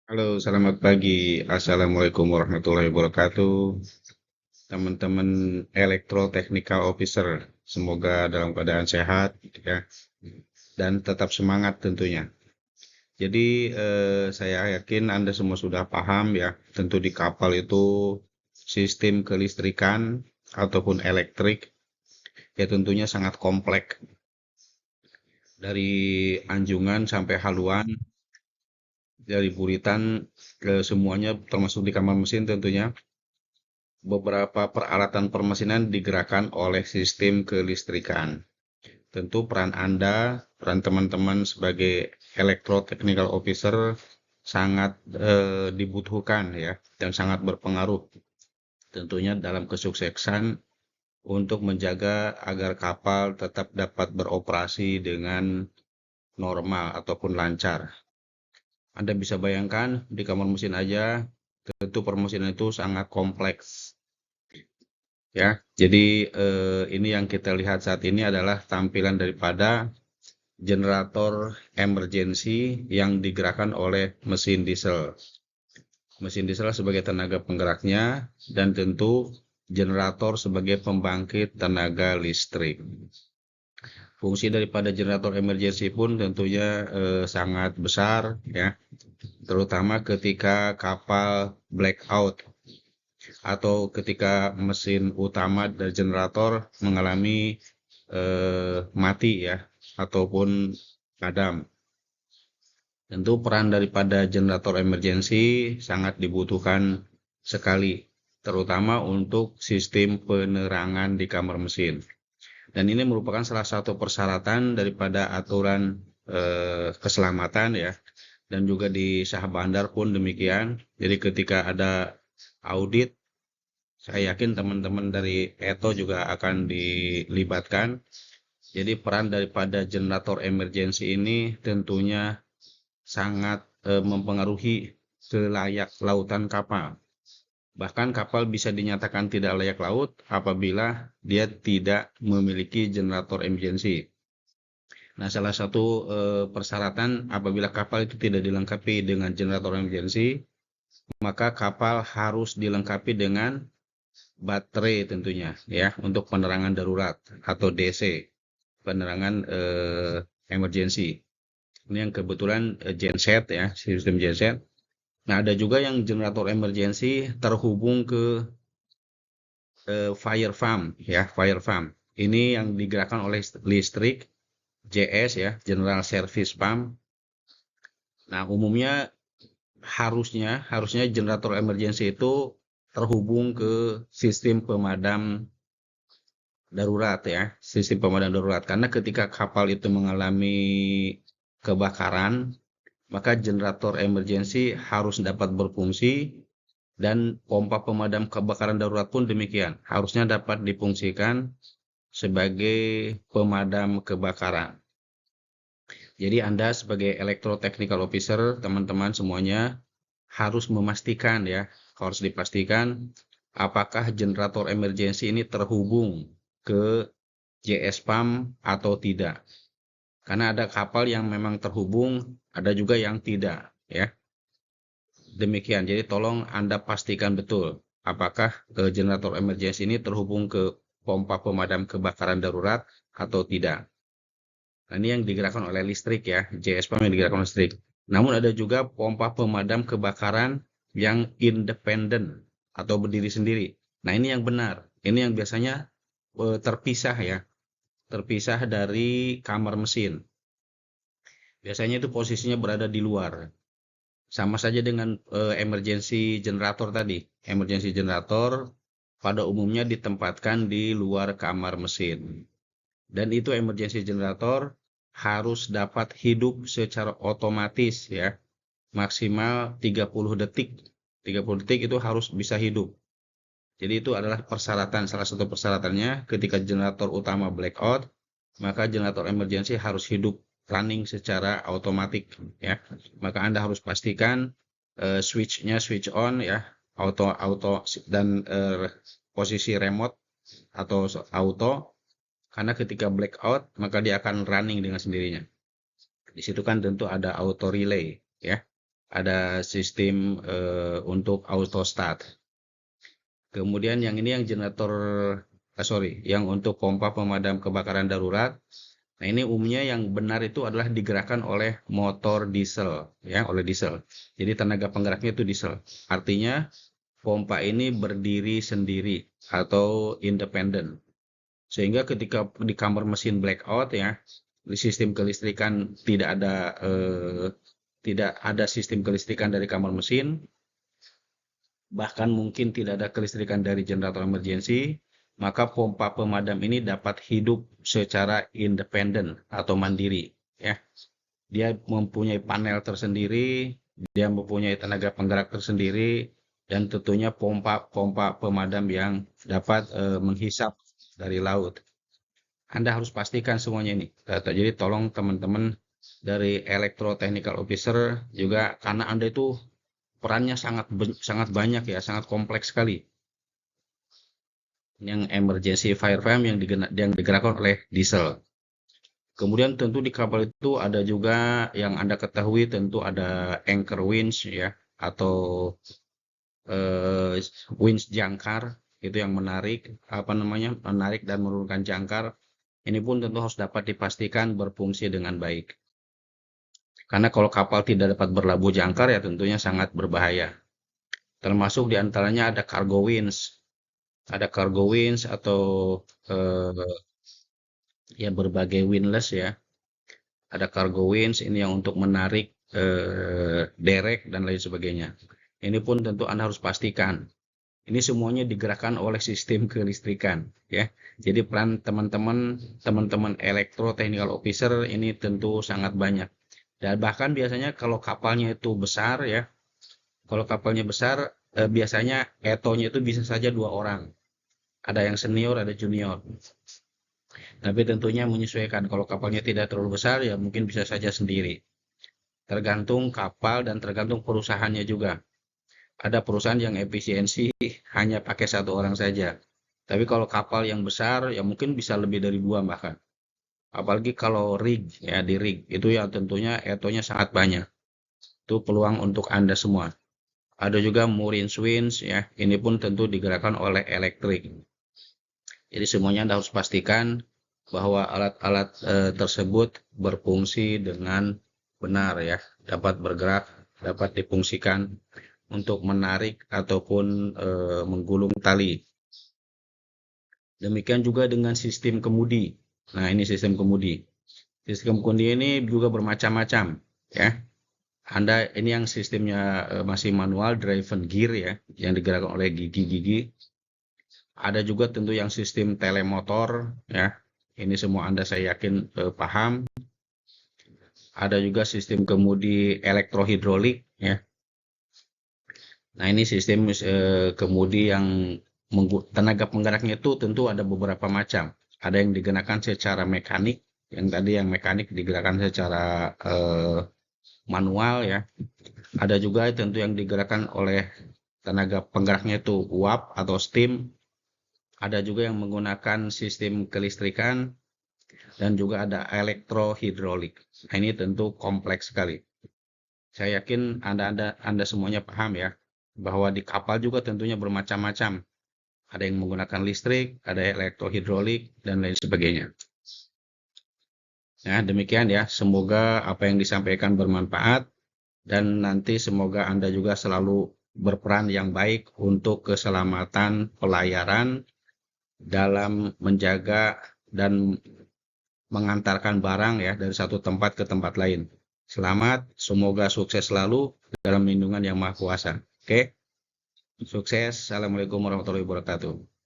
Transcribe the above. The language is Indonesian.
Halo, selamat pagi. Assalamualaikum warahmatullahi wabarakatuh. Teman-teman Technical Officer, semoga dalam keadaan sehat ya dan tetap semangat tentunya. Jadi saya yakin Anda semua sudah paham ya, tentu di kapal itu sistem kelistrikan ataupun elektrik ya tentunya sangat kompleks dari anjungan sampai haluan, dari buritan ke semuanya termasuk di kamar mesin tentunya. Beberapa peralatan permesinan digerakkan oleh sistem kelistrikan. Tentu peran Anda, peran teman-teman sebagai Technical Officer sangat dibutuhkan ya dan sangat berpengaruh tentunya dalam kesuksesan untuk menjaga agar kapal tetap dapat beroperasi dengan normal ataupun lancar. Anda bisa bayangkan di kamar mesin aja, tentu permesinan itu sangat kompleks. Ya, jadi ini yang kita lihat saat ini adalah tampilan daripada generator emergency yang digerakkan oleh mesin diesel. Mesin diesel sebagai tenaga penggeraknya dan tentu generator sebagai pembangkit tenaga listrik. Fungsi daripada generator emergency pun tentunya sangat besar ya, terutama ketika kapal blackout atau ketika mesin utama dari generator mengalami mati ya ataupun padam. Tentu peran daripada generator emergency sangat dibutuhkan sekali, terutama untuk sistem penerangan di kamar mesin. Dan ini merupakan salah satu persyaratan daripada aturan keselamatan ya. Dan juga di Syah Bandar pun demikian. Jadi ketika ada audit, saya yakin teman-teman dari ETO juga akan dilibatkan. Jadi peran daripada generator emergency ini tentunya sangat mempengaruhi kelayak lautan kapal. Bahkan kapal bisa dinyatakan tidak layak laut apabila dia tidak memiliki generator emergency. Nah, salah satu persyaratan apabila kapal itu tidak dilengkapi dengan generator emergency, maka kapal harus dilengkapi dengan baterai tentunya ya untuk penerangan darurat atau DC, penerangan emergency. Ini yang kebetulan genset ya, sistem genset. Nah, ada juga yang generator emergency terhubung ke fire farm ya, fire farm. Ini yang digerakkan oleh listrik JS ya, General Service Pump. Nah, umumnya harusnya generator emergency itu terhubung ke sistem pemadam darurat ya, sistem pemadam darurat. Karena ketika kapal itu mengalami kebakaran, maka generator emergency harus dapat berfungsi dan pompa pemadam kebakaran darurat pun demikian. Harusnya dapat difungsikan sebagai pemadam kebakaran. Jadi Anda sebagai Technical Officer, teman-teman semuanya harus memastikan ya, harus dipastikan apakah generator emergency ini terhubung ke JS Pump atau tidak. Karena ada kapal yang memang terhubung, ada juga yang tidak ya. Demikian, jadi tolong Anda pastikan betul apakah generator emergency ini terhubung ke pompa pemadam kebakaran darurat atau tidak. Nah, ini yang digerakkan oleh listrik ya, JS Pump yang digerakkan oleh listrik. Namun ada juga pompa pemadam kebakaran yang independen atau berdiri sendiri. Nah, ini yang benar. Ini yang biasanya terpisah ya, terpisah dari kamar mesin. Biasanya itu posisinya berada di luar. Sama saja dengan emergency generator tadi. Emergency generator pada umumnya ditempatkan di luar kamar mesin. Dan itu emergency generator harus dapat hidup secara otomatis ya. Maksimal 30 detik. 30 detik itu harus bisa hidup. Jadi itu adalah persyaratan, salah satu persyaratannya ketika generator utama blackout, maka generator emergency harus hidup running secara otomatis ya. Maka Anda harus pastikan switch-nya switch on ya, auto dan posisi remote atau auto, karena ketika blackout maka dia akan running dengan sendirinya. Di situ kan tentu ada auto relay ya. ada sistem untuk auto start. Kemudian yang ini yang generator, yang untuk pompa pemadam kebakaran darurat. Nah, ini umumnya yang benar itu adalah digerakkan oleh motor diesel, ya, oleh diesel. Jadi tenaga penggeraknya itu diesel. Artinya pompa ini berdiri sendiri atau independen. Sehingga ketika di kamar mesin blackout, ya, di sistem kelistrikan tidak ada sistem kelistrikan dari kamar mesin, bahkan mungkin tidak ada kelistrikan dari generator emergency, maka pompa pemadam ini dapat hidup secara independen atau mandiri, ya. Dia mempunyai panel tersendiri, dia mempunyai tenaga penggerak tersendiri, dan tentunya pompa pemadam yang dapat menghisap dari laut. Anda harus pastikan semuanya ini. Jadi tolong teman-teman dari Electro-Technical Officer juga, karena Anda itu perannya sangat banyak, ya, sangat kompleks sekali. Yang emergency fire frame yang digerakkan oleh diesel. Kemudian tentu di kapal itu ada juga yang Anda ketahui, tentu ada anchor winch, ya, atau winch jangkar, itu yang menarik dan menurunkan jangkar. Ini pun tentu harus dapat dipastikan berfungsi dengan baik. Karena kalau kapal tidak dapat berlabuh jangkar, ya tentunya sangat berbahaya. Termasuk diantaranya ada cargo winch. Ada cargo winch atau ya berbagai windlass, ya. Ada cargo winch ini yang untuk menarik derek dan lain sebagainya. Ini pun tentu Anda harus pastikan. Ini semuanya digerakkan oleh sistem kelistrikan, ya. Jadi peran teman-teman Electro Technical Officer ini tentu sangat banyak. Dan bahkan biasanya kalau kapalnya itu besar, ya. Kalau kapalnya besar, biasanya ETO-nya itu bisa saja 2 orang. Ada yang senior, ada junior. Tapi tentunya menyesuaikan. Kalau kapalnya tidak terlalu besar, ya mungkin bisa saja sendiri. Tergantung kapal dan tergantung perusahaannya juga. Ada perusahaan yang efisiensi hanya pakai 1 orang saja. Tapi kalau kapal yang besar, ya mungkin bisa lebih dari 2 bahkan. Apalagi kalau rig, ya di rig, itu yang tentunya ETO-nya sangat banyak. Itu peluang untuk Anda semua. Ada juga mooring winch, ya. Ini pun tentu digerakkan oleh elektrik. Jadi semuanya Anda harus pastikan bahwa alat-alat tersebut berfungsi dengan benar, ya, dapat bergerak, dapat difungsikan untuk menarik ataupun menggulung tali. Demikian juga dengan sistem kemudi. Nah, ini sistem kemudi. Sistem kemudi ini juga bermacam-macam, ya. Anda ini yang sistemnya masih manual, driven gear, ya, yang digerakkan oleh gigi-gigi. Ada juga tentu yang sistem telemotor, ya. Ini semua Anda saya yakin paham. Ada juga sistem kemudi elektrohidrolik, ya. Nah, ini sistem kemudi yang tenaga penggeraknya itu tentu ada beberapa macam. Ada yang digunakan secara mekanik, yang tadi yang mekanik digerakkan secara manual, ya. Ada juga tentu yang digerakkan oleh tenaga penggeraknya itu uap atau steam. Ada juga yang menggunakan sistem kelistrikan dan juga ada elektrohidrolik. Nah, ini tentu kompleks sekali. Saya yakin Anda semuanya paham, ya, bahwa di kapal juga tentunya bermacam-macam. Ada yang menggunakan listrik, ada elektrohidrolik, dan lain sebagainya. Nah, demikian, ya. Semoga apa yang disampaikan bermanfaat, dan nanti semoga Anda juga selalu berperan yang baik untuk keselamatan pelayaran dalam menjaga dan mengantarkan barang, ya, dari satu tempat ke tempat lain. Selamat, semoga sukses selalu dalam lindungan Yang Maha Kuasa. Oke? Sukses. Assalamualaikum warahmatullahi wabarakatuh.